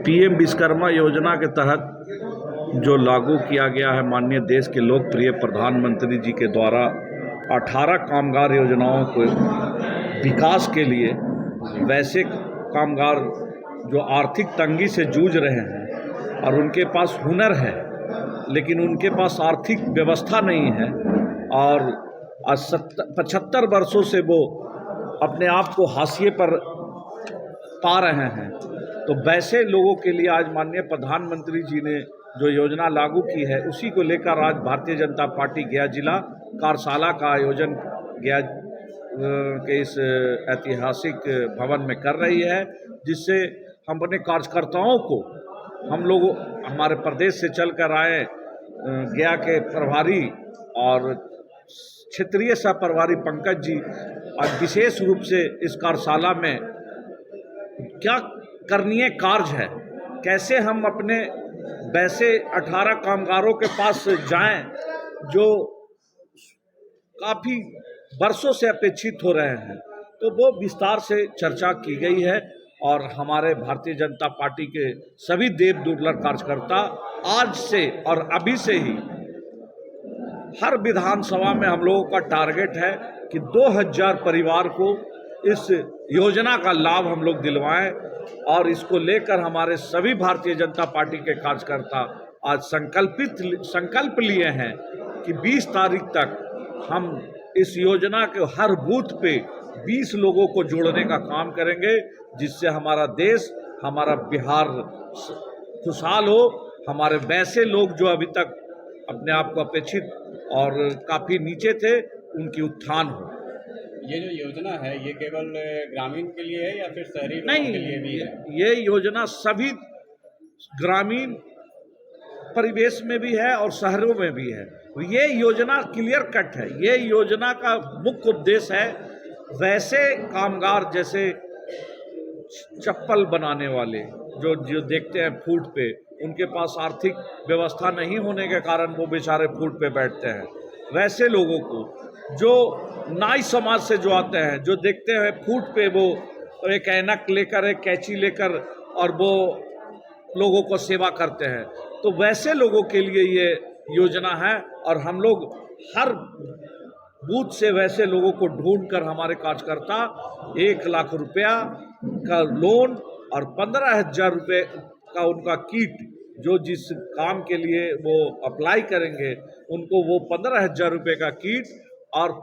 PM Vishwakarma योजना के तहत जो लागू किया गया है माननीय देश के लोकप्रिय प्रधानमंत्री जी के द्वारा 18 कामगार योजनाओं को विकास के लिए वैसे कामगार जो आर्थिक तंगी से जूझ रहे हैं और उनके पास हुनर है लेकिन उनके पास आर्थिक व्यवस्था नहीं है और 75 वर्षों से वो अपने आप को हाशिए पर पा रहे हैं, तो वैसे लोगों के लिए आज माननीय प्रधानमंत्री जी ने जो योजना लागू की है उसी को लेकर आज भारतीय जनता पार्टी गया जिला कार्यशाला का आयोजन गया के इस ऐतिहासिक भवन में कर रही है, जिससे हम अपने कार्यकर्ताओं को हम लोग हमारे प्रदेश से चल कर आए गया के प्रभारी और क्षेत्रीय सह प्रभारी पंकज जी आज विशेष रूप से इस कार्यशाला में क्या करणीय कार्य है, कैसे हम अपने वैसे 18 कामगारों के पास जाएं जो काफ़ी वर्षों से अपेक्षित हो रहे हैं, तो वो विस्तार से चर्चा की गई है। और हमारे भारतीय जनता पार्टी के सभी देव दुर्लभ कार्यकर्ता आज से और अभी से ही हर विधानसभा में हम लोगों का टारगेट है कि 2000 परिवार को इस योजना का लाभ हम लोग दिलवाएं और इसको लेकर हमारे सभी भारतीय जनता पार्टी के कार्यकर्ता आज संकल्प लिए हैं कि 20 तारीख तक हम इस योजना के हर बूथ पे 20 लोगों को जोड़ने का काम करेंगे, जिससे हमारा देश, हमारा बिहार खुशहाल हो, हमारे वैसे लोग जो अभी तक अपने आप को अपेक्षित और काफ़ी नीचे थे उनकी उत्थान हो। ये जो योजना है ये केवल ग्रामीण के लिए है या फिर शहरी लोगों नहीं, के लिए भी है? ये योजना सभी ग्रामीण परिवेश में भी है और शहरों में भी है। ये योजना क्लियर कट है। ये योजना का मुख्य उद्देश्य है वैसे कामगार जैसे चप्पल बनाने वाले जो देखते हैं फूट पे, उनके पास आर्थिक व्यवस्था नहीं होने के कारण वो बेचारे फूट पे बैठते हैं, वैसे लोगों को जो नाई समाज से जो आते हैं, जो देखते हैं फूट पे वो एक ऐनक लेकर एक कैंची लेकर और वो लोगों को सेवा करते हैं, तो वैसे लोगों के लिए ये योजना है। और हम लोग हर बूथ से वैसे लोगों को ढूंढकर हमारे कार्यकर्ता 1 लाख रुपया का लोन और 15,000 रुपये का उनका किट, जो जिस काम के लिए वो अप्लाई करेंगे उनको वो 15,000 रुपये का किट और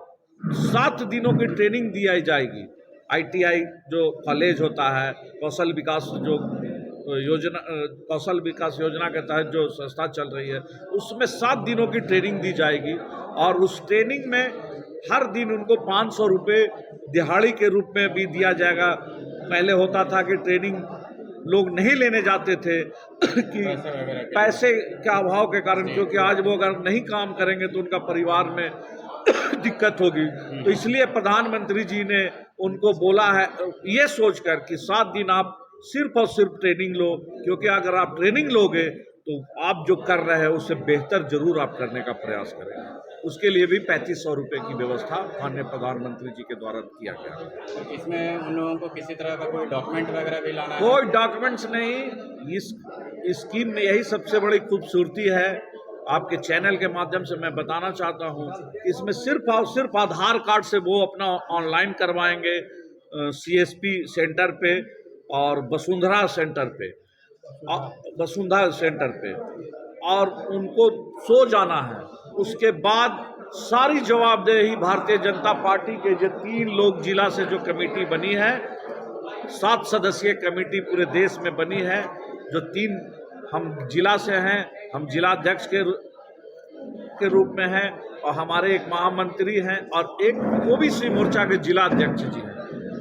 7 दिनों की ट्रेनिंग दी जाएगी। ITI जो कॉलेज होता है, कौशल विकास योजना के तहत जो संस्था चल रही है उसमें 7 दिनों की ट्रेनिंग दी जाएगी और उस ट्रेनिंग में हर दिन उनको 500 रुपये दिहाड़ी के रूप में भी दिया जाएगा। पहले होता था कि ट्रेनिंग लोग नहीं लेने जाते थे कि पैसे के अभाव के कारण, क्योंकि आज वो अगर नहीं काम करेंगे तो उनका परिवार में दिक्कत होगी, तो इसलिए प्रधानमंत्री जी ने उनको बोला है ये सोचकर कि 7 दिन आप सिर्फ और सिर्फ ट्रेनिंग लो, क्योंकि अगर आप ट्रेनिंग लोगे तो आप जो कर रहे हैं उससे बेहतर जरूर आप करने का प्रयास करेंगे। उसके लिए भी 3500 रुपये की व्यवस्था माननीय प्रधानमंत्री जी के द्वारा किया गया। तो इसमें उन लोगों को किसी तरह का कोई डॉक्यूमेंट वगैरह भी लाना है? कोई डॉक्यूमेंट्स नहीं। इस स्कीम में यही सबसे बड़ी खूबसूरती है। आपके चैनल के माध्यम से मैं बताना चाहता हूँ, इसमें सिर्फ और सिर्फ आधार कार्ड से वो अपना ऑनलाइन करवाएंगे CSP सेंटर पे और वसुंधरा सेंटर पे और उनको सो जाना है। उसके बाद सारी जवाबदेही भारतीय जनता पार्टी के जो 3 लोग जिला से जो कमेटी बनी है, 7 सदस्यीय कमेटी पूरे देश में बनी है, जो 3 हम जिला से हैं, हम जिलाध्यक्ष के रूप में हैं और हमारे एक महामंत्री हैं और एक OBC मोर्चा के जिलाध्यक्ष जी हैं।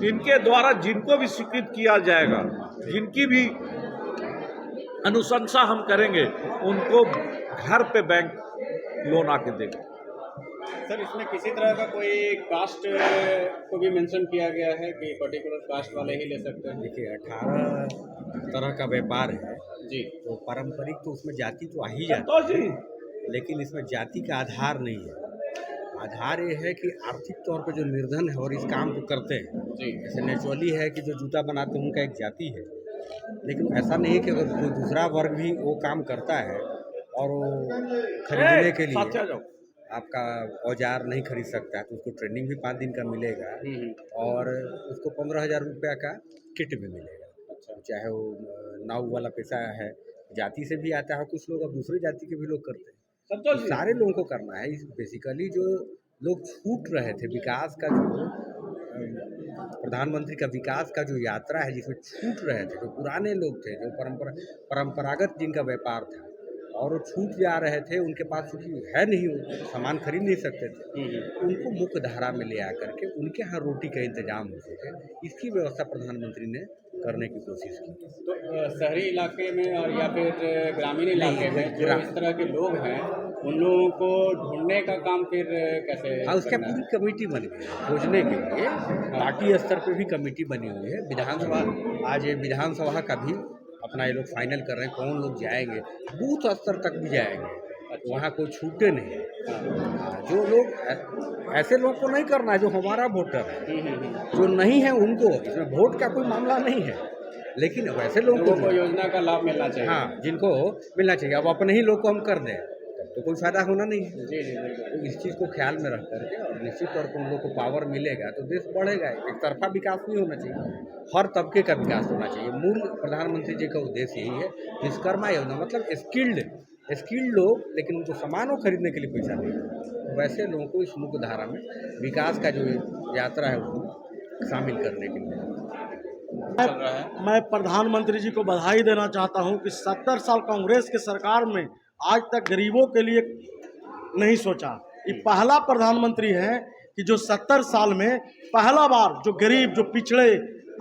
इनके द्वारा जिनको भी स्वीकृत किया जाएगा, जिनकी भी अनुशंसा हम करेंगे, उनको घर पे बैंक लोन आके देंगे। सर, इसमें किसी तरह का कोई कास्ट को भी मेंशन किया गया है कि पर्टिकुलर कास्ट वाले ही ले सकते हैं? देखिए 18 तरह का व्यापार है जी, तो पारंपरिक तो उसमें जाति तो आ ही जाती है, लेकिन इसमें जाति का आधार नहीं है। आधार ये है कि आर्थिक तौर पे जो निर्धन है और इस काम को करते हैं, जी, जैसे नेचुरली है कि जो जूता बनाते हैं उनका एक जाति है, लेकिन ऐसा नहीं है कि अगर कोई दूसरा वर्ग भी वो काम करता है और वो खरीदने के लिए आपका औजार नहीं खरीद सकता है तो उसको ट्रेनिंग भी 5 दिन का मिलेगा और उसको 15,000 रुपया का किट भी मिलेगा। चाहे वो नाव वाला पैसा है, जाति से भी आता है, कुछ लोग अब दूसरे जाति के भी लोग करते हैं, तो सारे लोगों को करना है। बेसिकली जो लोग छूट रहे थे विकास का, जो प्रधानमंत्री का विकास का जो यात्रा है जिसमें छूट रहे थे, जो पुराने लोग थे, जो परंपरागत जिनका व्यापार था और वो छूट जा रहे थे, उनके पास चूँकि है नहीं, वो सामान खरीद नहीं सकते थे, उनको मुख्य धारा में ले आकर के उनके यहाँ रोटी का इंतजाम हो सके, इसकी व्यवस्था प्रधानमंत्री ने करने की कोशिश की। तो शहरी इलाके में और या फिर ग्रामीण इलाके में जो इस तरह के लोग हैं उन लोगों को ढूंढने का काम फिर कैसे? हाँ, उसका पूरी कमेटी बन गई है खोजने के लिए। पार्टी स्तर पे भी कमेटी बनी हुई है। विधानसभा, आज ये विधानसभा का भी अपना ये लोग फाइनल कर रहे हैं कौन लोग जाएंगे, बूथ स्तर तक भी जाएंगे, वहाँ कोई छूटे नहीं है। जो लोग ऐसे लोग को नहीं करना है जो हमारा वोटर है, जो नहीं है उनको, इसमें वोट का कोई मामला नहीं है, लेकिन वैसे लोगों को योजना का लाभ मिलना चाहिए। हाँ, जिनको मिलना चाहिए। अब अपने ही लोग को हम कर दें तो कोई फायदा होना नहीं है। जी जी तो इस चीज़ को ख्याल में रख करके और निश्चित तौर पर उन लोग को पावर मिलेगा तो देश बढ़ेगा। एक तरफा विकास नहीं होना चाहिए, हर तबके का विकास होना चाहिए। मूल प्रधानमंत्री जी का उद्देश्य यही है। विश्वकर्मा योजना मतलब स्किल्ड लोग, लेकिन उनको सामानों खरीदने के लिए पैसा नहीं है, वैसे लोगों को इस मुख्य धारा में विकास का जो यात्रा है उसको शामिल करने के लिए। मैं प्रधानमंत्री जी को बधाई देना चाहता हूं कि 70 साल कांग्रेस की सरकार में आज तक गरीबों के लिए नहीं सोचा। ये पहला प्रधानमंत्री है कि जो 70 साल में पहला बार जो गरीब, जो पिछड़े,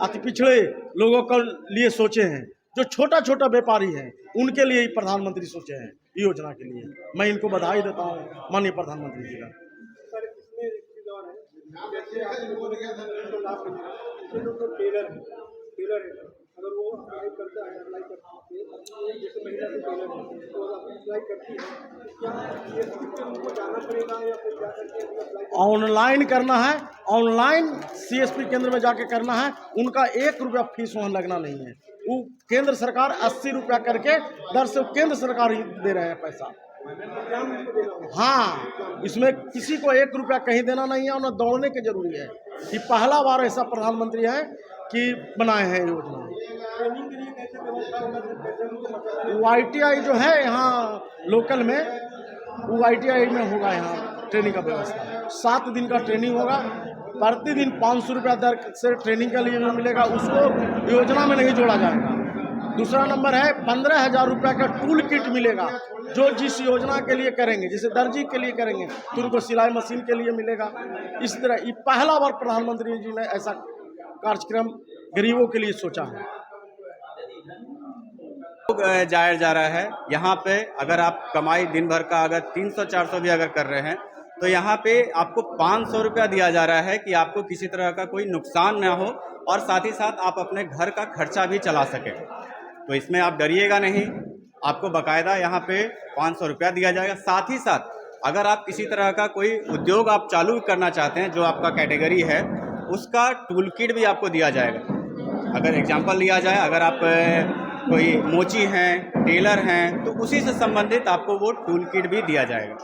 अति पिछड़े लोगों के लिए सोचे हैं, जो छोटा छोटा व्यापारी हैं उनके लिए ही प्रधानमंत्री सोचे हैं योजना के लिए। मैं इनको बधाई देता हूँ माननीय प्रधानमंत्री जी का। अगर वो अप्लाई करता है, अप्लाई करती है, जैसे महिला की टेलर है तो अप्लाई करती है, क्या ये उनको जाना पड़ेगा या फिर जा करके ऑनलाइन करना है? ऑनलाइन CSP केंद्र में जाके करना है। उनका 1 रुपया फीस वहाँ लगना नहीं है। वो केंद्र सरकार 80 रुपया करके दर से केंद्र सरकार ही दे रहे हैं पैसा। हाँ, इसमें किसी को 1 रुपया कहीं देना नहीं है और न दौड़ने की जरूरी है। ये पहला बार ऐसा प्रधानमंत्री है कि बनाए हैं योजना। वो ITI जो है यहाँ लोकल में, वो ITI में होगा यहाँ ट्रेनिंग का व्यवस्था। 7 दिन का ट्रेनिंग होगा, प्रतिदिन 500 रुपया दर से ट्रेनिंग के लिए जो मिलेगा उसको योजना में नहीं जोड़ा जाएगा। दूसरा नंबर है 15,000 रुपया का टूल किट मिलेगा, जो जिस योजना के लिए करेंगे, जैसे दर्जी के लिए करेंगे तो उनको सिलाई मशीन के लिए मिलेगा। इस तरह ये पहला बार प्रधानमंत्री जी ने ऐसा कार्यक्रम गरीबों के लिए सोचा है। जाया जा रहा है यहाँ पे। अगर आप कमाई दिन भर का अगर 300-400 भी अगर कर रहे हैं तो यहाँ पे आपको 500 रुपया दिया जा रहा है कि आपको किसी तरह का कोई नुकसान ना हो और साथ ही साथ आप अपने घर का खर्चा भी चला सकें। तो इसमें आप डरिएगा नहीं, आपको बाकायदा यहाँ पे 500 रुपया दिया जाएगा। साथ ही साथ अगर आप किसी तरह का कोई उद्योग आप चालू करना चाहते हैं जो आपका कैटेगरी है, उसका टूल किट भी आपको दिया जाएगा। अगर एग्जांपल लिया जाए, अगर आप कोई मोची हैं, टेलर हैं, तो उसी से संबंधित आपको वो टूल किट भी दिया जाएगा।